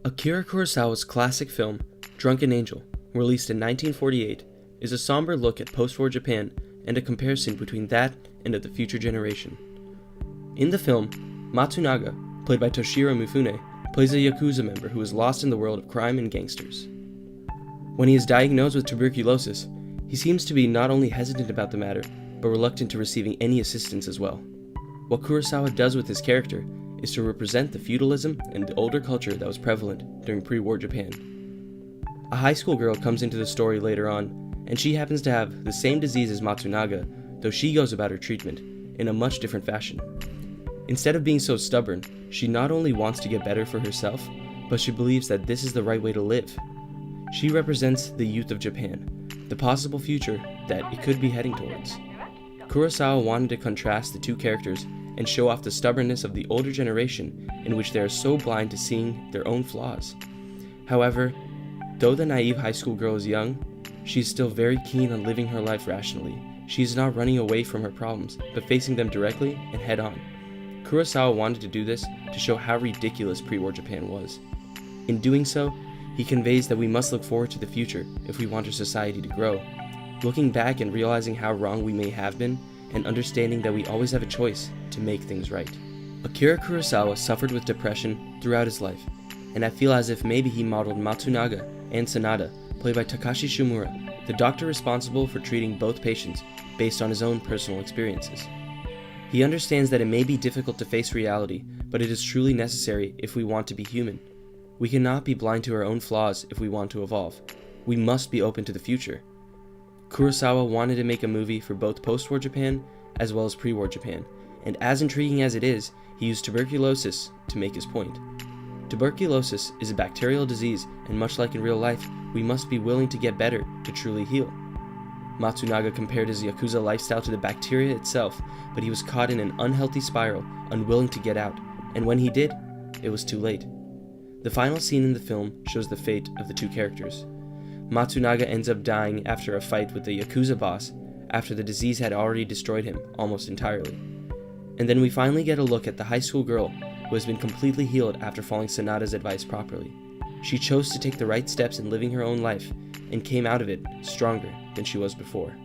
Akira Kurosawa's classic film, Drunken, released in 1948, is a somber look at post-war Japan and a comparison between that and of the future generation. In the film, Matsunaga, played by Toshiro Mifune, plays a Yakuza member who is lost in the world of crime and gangsters. When he is diagnosed with tuberculosis, he seems to be not only hesitant about the matter, but reluctant to receiving any assistance as well. What Kurosawa does with his character is to represent the feudalism and the older culture that was prevalent during pre-war Japan. A high school girl comes into the story later on, and she happens to have the same disease as Matsunaga, though she goes about her treatment in a much different fashion. Instead of being so stubborn, she not only wants to get better for herself, but she believes that this is the right way to live. She represents the youth of Japan, the possible future that it could be heading towards. Kurosawa wanted to contrast the two characters and show off the stubbornness of the older generation in which they are so blind to seeing their own flaws. However, though the naive high school girl is young, she is still very keen on living her life rationally. She is not running away from her problems, but facing them directly and head on. Kurosawa wanted to do this to show how ridiculous pre-war Japan was. In doing so, he conveys that we must look forward to the future if we want our society to grow, looking back and realizing how wrong we may have been, and understanding that we always have a choice to make things right. Akira Kurosawa suffered with depression throughout his life, and I feel as if maybe he modeled Matsunaga and Sanada, played by Takashi Shimura, the doctor responsible for treating both patients based on his own personal experiences. He understands that it may be difficult to face reality, but it is truly necessary if we want to be human. We cannot be blind to our own flaws if we want to evolve. We must be open to the future. Kurosawa wanted to make a movie for both post-war Japan as well as pre-war Japan, and as intriguing as it is, he used tuberculosis to make his point. Tuberculosis is a bacterial disease, and much like in real life, we must be willing to get better to truly heal. Matsunaga compared his Yakuza lifestyle to the bacteria itself, but he was caught in an unhealthy spiral, unwilling to get out, and when he did, it was too late. The final scene in the film shows the fate of the two characters. Matsunaga ends up dying after a fight with the Yakuza boss, after the disease had already destroyed him almost entirely. And then we finally get a look at the high school girl who has been completely healed after following Sanada's advice properly. She chose to take the right steps in living her own life, and came out of it stronger than she was before.